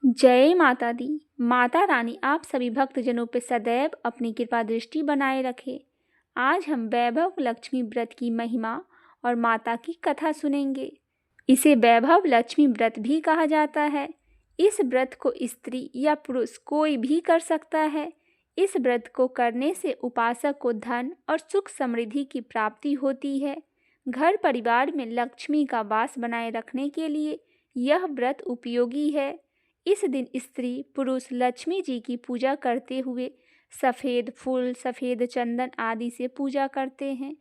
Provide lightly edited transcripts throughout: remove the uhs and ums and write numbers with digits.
जय माता दी। माता रानी आप सभी भक्तजनों पे सदैव अपनी कृपा दृष्टि बनाए रखे। आज हम वैभव लक्ष्मी व्रत की महिमा और माता की कथा सुनेंगे। इसे वैभव लक्ष्मी व्रत भी कहा जाता है। इस व्रत को स्त्री या पुरुष कोई भी कर सकता है। इस व्रत को करने से उपासक को धन और सुख समृद्धि की प्राप्ति होती है। घर परिवार में लक्ष्मी का वास बनाए रखने के लिए यह व्रत उपयोगी है। इस दिन स्त्री पुरुष लक्ष्मी जी की पूजा करते हुए सफ़ेद फूल, सफ़ेद चंदन आदि से पूजा करते हैं।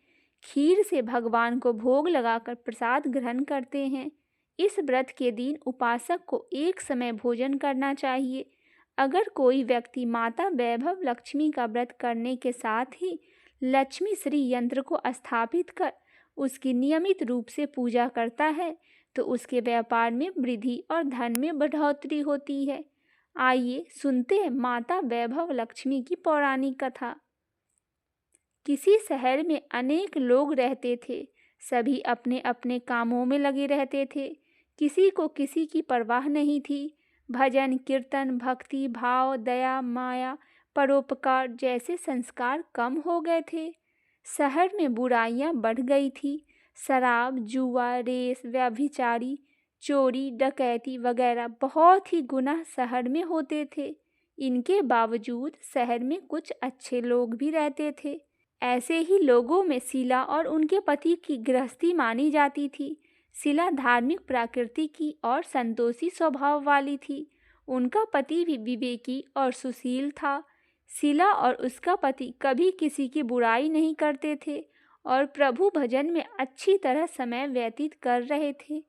खीर से भगवान को भोग लगाकर प्रसाद ग्रहण करते हैं। इस व्रत के दिन उपासक को एक समय भोजन करना चाहिए। अगर कोई व्यक्ति माता वैभव लक्ष्मी का व्रत करने के साथ ही लक्ष्मी श्री यंत्र को स्थापित कर उसकी नियमित रूप से पूजा करता है तो उसके व्यापार में वृद्धि और धन में बढ़ोतरी होती है। आइए सुनते हैं माता वैभव लक्ष्मी की पौराणिक कथा। किसी शहर में अनेक लोग रहते थे। सभी अपने अपने कामों में लगे रहते थे। किसी को किसी की परवाह नहीं थी। भजन, कीर्तन, भक्ति, भाव, दया, माया, परोपकार जैसे संस्कार कम हो गए थे। शहर में बुराइयां बढ़ गई थी। शराब, जुआ, रेस, व्यभिचारी, चोरी, डकैती वगैरह बहुत ही गुनाह शहर में होते थे। इनके बावजूद शहर में कुछ अच्छे लोग भी रहते थे। ऐसे ही लोगों में शीला और उनके पति की गृहस्थी मानी जाती थी। शीला धार्मिक प्रकृति की और संतोषी स्वभाव वाली थी। उनका पति भी विवेकी और सुशील था। शीला और उसका पति कभी किसी की बुराई नहीं करते थे और प्रभु भजन में अच्छी तरह समय व्यतीत कर रहे थे।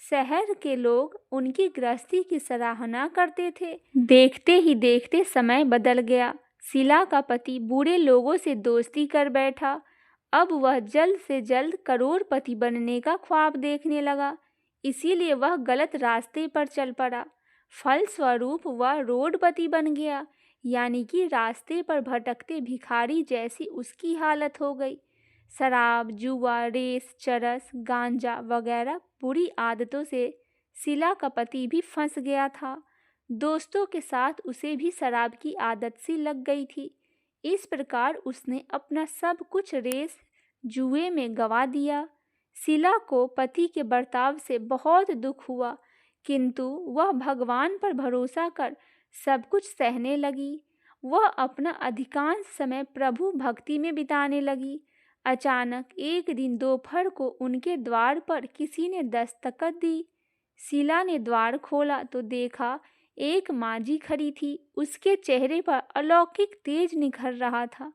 शहर के लोग उनकी गृहस्थी की सराहना करते थे। देखते ही देखते समय बदल गया। शीला का पति बुरे लोगों से दोस्ती कर बैठा। अब वह जल्द से जल्द करोड़पति बनने का ख्वाब देखने लगा। इसीलिए वह गलत रास्ते पर चल पड़ा। फलस्वरूप वह रोडपति बन गया, यानी कि रास्ते पर भटकते भिखारी जैसी उसकी हालत हो गई। शराब, जुआ, रेस, चरस, गांजा वगैरह बुरी आदतों से शीला का पति भी फंस गया था। दोस्तों के साथ उसे भी शराब की आदत सी लग गई थी। इस प्रकार उसने अपना सब कुछ रेस जुए में गंवा दिया। शीला को पति के बर्ताव से बहुत दुख हुआ, किंतु वह भगवान पर भरोसा कर सब कुछ सहने लगी। वह अपना अधिकांश समय प्रभु भक्ति में बिताने लगी। अचानक एक दिन दोपहर को उनके द्वार पर किसी ने दस्तक दी। शीला ने द्वार खोला तो देखा एक मांझी खड़ी थी। उसके चेहरे पर अलौकिक तेज निखर रहा था।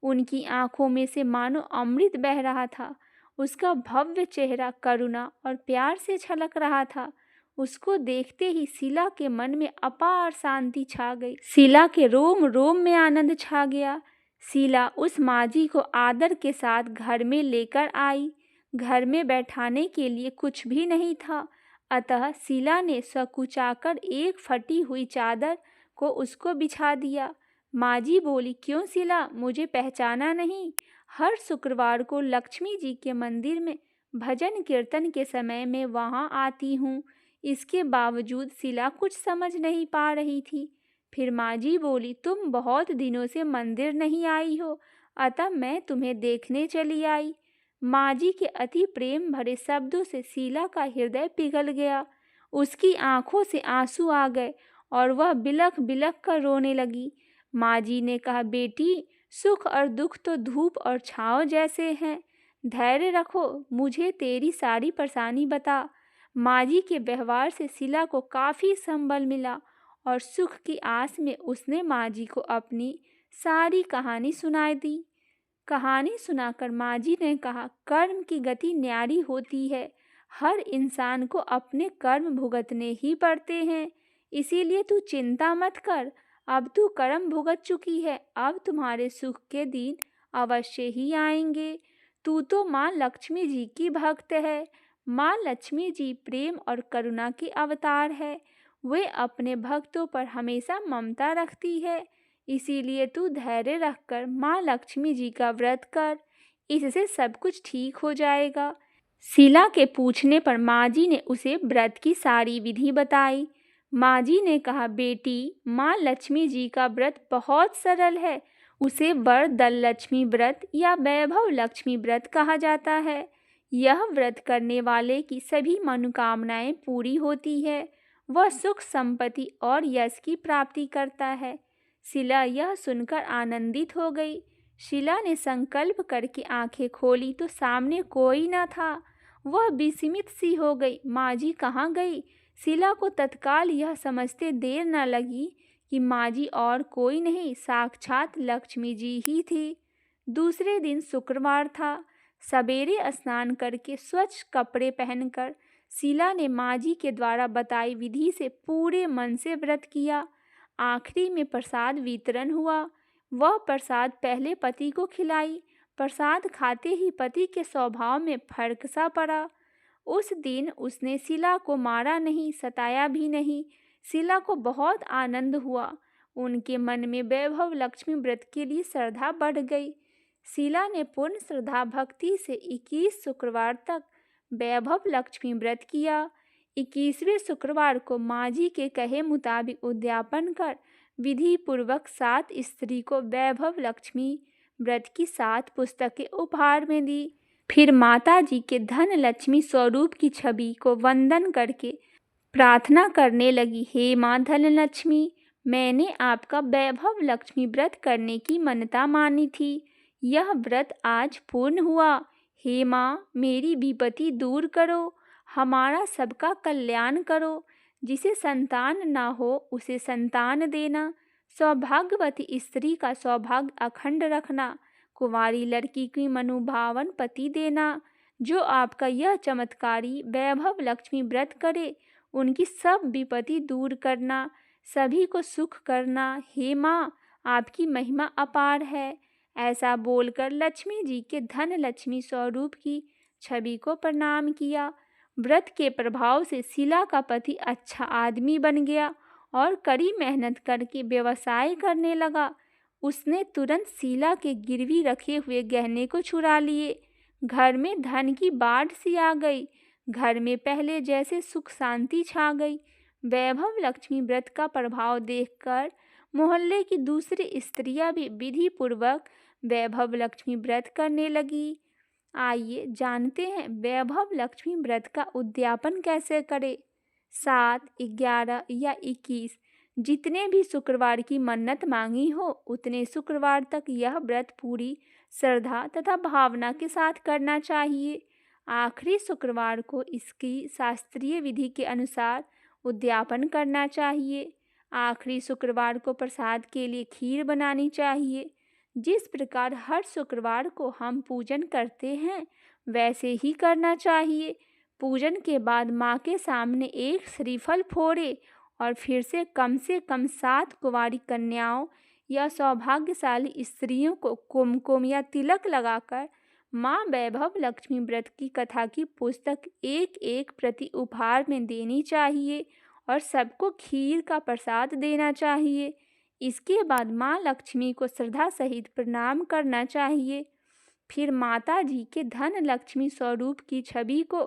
उनकी आंखों में से मानो अमृत बह रहा था। उसका भव्य चेहरा करुणा और प्यार से छलक रहा था। उसको देखते ही शीला के मन में अपार शांति छा गई। शीला के रोम रोम में आनंद छा गया। शीला उस मांझी को आदर के साथ घर में लेकर आई। घर में बैठाने के लिए कुछ भी नहीं था, अतः शीला ने सकुचाकर एक फटी हुई चादर को उसको बिछा दिया। मांझी बोली, क्यों शीला, मुझे पहचाना नहीं? हर शुक्रवार को लक्ष्मी जी के मंदिर में भजन कीर्तन के समय में वहाँ आती हूँ। इसके बावजूद शीला कुछ समझ नहीं पा रही थी। फिर मांझी बोली, तुम बहुत दिनों से मंदिर नहीं आई हो, अतः मैं तुम्हें देखने चली आई। मांझी के अति प्रेम भरे शब्दों से शीला का हृदय पिघल गया। उसकी आंखों से आंसू आ गए और वह बिलख बिलख कर रोने लगी। मांझी ने कहा, बेटी, सुख और दुख तो धूप और छांव जैसे हैं। धैर्य रखो, मुझे तेरी सारी परेशानी बता। मांझी के व्यवहार से शीला को काफ़ी संबल मिला और सुख की आस में उसने मांझी को अपनी सारी कहानी सुनाई दी। कहानी सुनाकर मांझी ने कहा, कर्म की गति न्यारी होती है। हर इंसान को अपने कर्म भुगतने ही पड़ते हैं। इसीलिए तू चिंता मत कर। अब तू कर्म भुगत चुकी है, अब तुम्हारे सुख के दिन अवश्य ही आएंगे। तू तो माँ लक्ष्मी जी की भक्त है। माँ लक्ष्मी जी प्रेम और करुणा की अवतार है। वे अपने भक्तों पर हमेशा ममता रखती है। इसीलिए तू धैर्य रखकर माँ लक्ष्मी जी का व्रत कर, इससे सब कुछ ठीक हो जाएगा। शीला के पूछने पर माँ जी ने उसे व्रत की सारी विधि बताई। माँ जी ने कहा, बेटी, माँ लक्ष्मी जी का व्रत बहुत सरल है। उसे वरदल लक्ष्मी व्रत या वैभव लक्ष्मी व्रत कहा जाता है। यह व्रत करने वाले की सभी मनोकामनाएं पूरी होती है। वह सुख, संपत्ति और यश की प्राप्ति करता है। शीला यह सुनकर आनंदित हो गई। शीला ने संकल्प करके आंखें खोली तो सामने कोई न था। वह विस्मित सी हो गई। माँ जी कहाँ गई? शीला को तत्काल यह समझते देर न लगी कि माँ जी और कोई नहीं, साक्षात लक्ष्मी जी ही थी। दूसरे दिन शुक्रवार था। सवेरे स्नान करके स्वच्छ कपड़े पहनकर शीला ने माँ जी के द्वारा बताई विधि से पूरे मन से व्रत किया। आखिरी में प्रसाद वितरण हुआ। वह प्रसाद पहले पति को खिलाई। प्रसाद खाते ही पति के स्वभाव में फर्क सा पड़ा। उस दिन उसने शीला को मारा नहीं, सताया भी नहीं। शीला को बहुत आनंद हुआ। उनके मन में वैभव लक्ष्मी व्रत के लिए श्रद्धा बढ़ गई। शीला ने पूर्ण श्रद्धा भक्ति से 21 शुक्रवार तक वैभव लक्ष्मी व्रत किया। 21वें शुक्रवार को माँ जी के कहे मुताबिक उद्यापन कर विधि पूर्वक 7 स्त्री को वैभव लक्ष्मी व्रत की 7 पुस्तकें उपहार में दी। फिर माता जी के धन लक्ष्मी स्वरूप की छवि को वंदन करके प्रार्थना करने लगी, हे माँ धनलक्ष्मी, मैंने आपका वैभव लक्ष्मी व्रत करने की मन्नता मानी थी। यह व्रत आज पूर्ण हुआ। हे माँ, मेरी विपत्ति दूर करो, हमारा सबका कल्याण करो। जिसे संतान ना हो उसे संतान देना, सौभाग्यवती स्त्री का सौभाग्य अखंड रखना, कुंवारी लड़की की मनोभावन पति देना। जो आपका यह चमत्कारी वैभव लक्ष्मी व्रत करे उनकी सब विपत्ति दूर करना, सभी को सुख करना। हे माँ, आपकी महिमा अपार है। ऐसा बोलकर लक्ष्मी जी के धन लक्ष्मी स्वरूप की छवि को प्रणाम किया। व्रत के प्रभाव से शीला का पति अच्छा आदमी बन गया और कड़ी मेहनत करके व्यवसाय करने लगा। उसने तुरंत शीला के गिरवी रखे हुए गहने को चुरा लिए। घर में धन की बाढ़ सी आ गई। घर में पहले जैसे सुख शांति छा गई। वैभव लक्ष्मी व्रत का प्रभाव देखकर मोहल्ले की दूसरी स्त्रियां भी विधि पूर्वक वैभव लक्ष्मी व्रत करने लगी। आइए जानते हैं वैभव लक्ष्मी व्रत का उद्यापन कैसे करें। 7, 11 या 21 जितने भी शुक्रवार की मन्नत मांगी हो उतने शुक्रवार तक यह व्रत पूरी श्रद्धा तथा भावना के साथ करना चाहिए। आखिरी शुक्रवार को इसकी शास्त्रीय विधि के अनुसार उद्यापन करना चाहिए। आखिरी शुक्रवार को प्रसाद के लिए खीर बनानी चाहिए। जिस प्रकार हर शुक्रवार को हम पूजन करते हैं वैसे ही करना चाहिए। पूजन के बाद माँ के सामने एक श्रीफल फोड़े और फिर से कम 7 कुंवारी कन्याओं या सौभाग्यशाली स्त्रियों को कुमकुम या तिलक लगाकर माँ वैभव लक्ष्मी व्रत की कथा की पुस्तक एक एक प्रति उपहार में देनी चाहिए और सबको खीर का प्रसाद देना चाहिए। इसके बाद माँ लक्ष्मी को श्रद्धा सहित प्रणाम करना चाहिए। फिर माता जी के धन लक्ष्मी स्वरूप की छवि को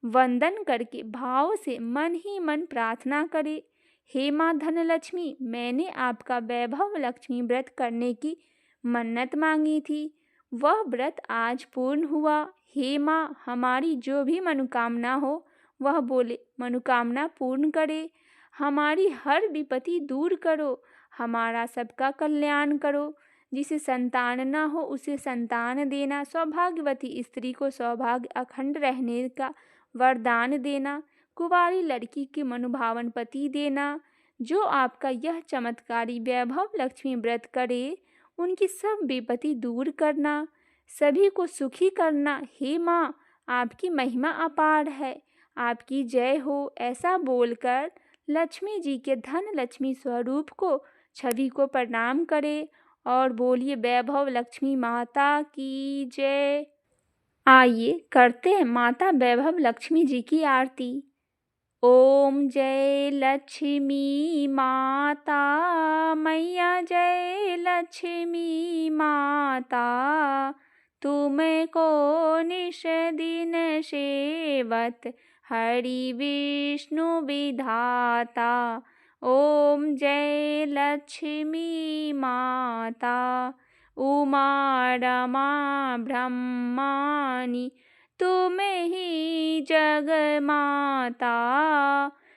वंदन करके भाव से मन ही मन प्रार्थना करे, हे माँ धनलक्ष्मी, मैंने आपका वैभव लक्ष्मी व्रत करने की मन्नत मांगी थी। वह व्रत आज पूर्ण हुआ। हे माँ, हमारी जो भी मनोकामना हो वह बोले मनोकामना पूर्ण करे। हमारी हर विपत्ति दूर करो, हमारा सबका कल्याण करो। जिसे संतान ना हो उसे संतान देना, सौभाग्यवती स्त्री को सौभाग्य अखंड रहने का वरदान देना, कुंवारी लड़की के मनोभावन पति देना। जो आपका यह चमत्कारी वैभव लक्ष्मी व्रत करे उनकी सब विपत्ति दूर करना, सभी को सुखी करना। हे माँ, आपकी महिमा अपार है, आपकी जय हो। ऐसा बोलकर लक्ष्मी जी के धन लक्ष्मी स्वरूप को छवि को प्रणाम करे और बोलिए वैभव लक्ष्मी माता की जय। आइए करते हैं माता वैभव लक्ष्मी जी की आरती। ओम जय लक्ष्मी माता मैया, जय लक्ष्मी माता, तुमको निश दिन सेवत हरि विष्णु विधाता। ओम जय लक्ष्मी माता। उमा रमा ब्रह्मानी तुम ही जग माता।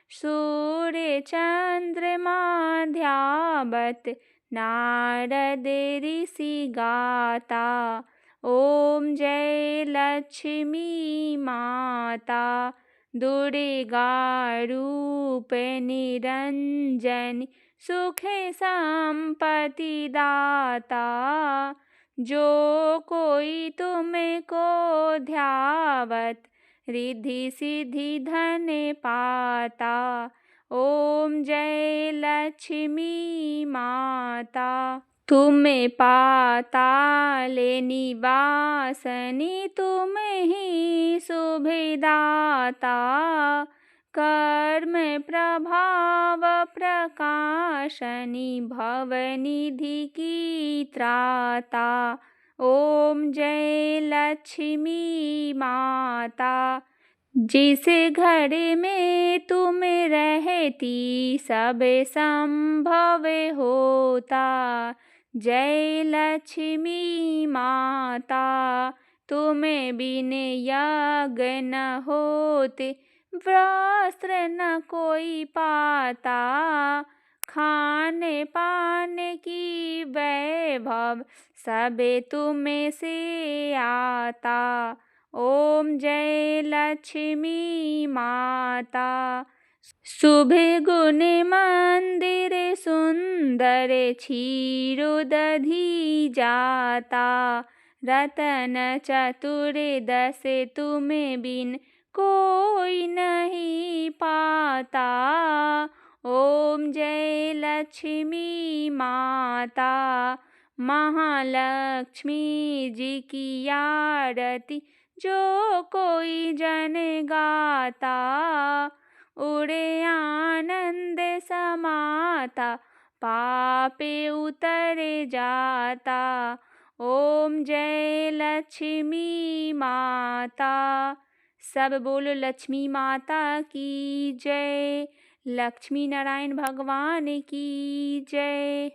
सूर्य चंद्रमा ध्यावत नारद ऋषि गाता। ओम जय लक्ष्मी माता। दुर्गा रूप निरंजन सुख संपत्ति दाता। जो कोई तुमको ध्यावत रिद्धि सिद्धि धन पाता। ओम जय लक्ष्मी माता। तुम्हें पाताल निवासनी तुम ही सुभिदाता। कर्म प्रभाव प्रकाशनी भवनिधि की त्राता। ओम जय लक्ष्मी माता। जिस घर में तुम रहती सब संभव होता। जय लक्ष्मी माता। तुम बिन यज्ञ न होते वस्त्र न कोई पाता। खाने पाने की वैभव सब तुम से आता। ओम जय लक्ष्मी माता। शुभ गुण मंदिर सुंदर क्षीर दधी जाता। रतन चतुर्दश तुम बिन कोई नहीं पाता। ओम जय लक्ष्मी माता। महालक्ष्मी जी की आरती जो कोई जन गाता। उड़े आनंद समाता पापे उतर जाता। ओम जय लक्ष्मी माता। सब बोलो लक्ष्मी माता की जय। लक्ष्मी नारायण भगवान की जय।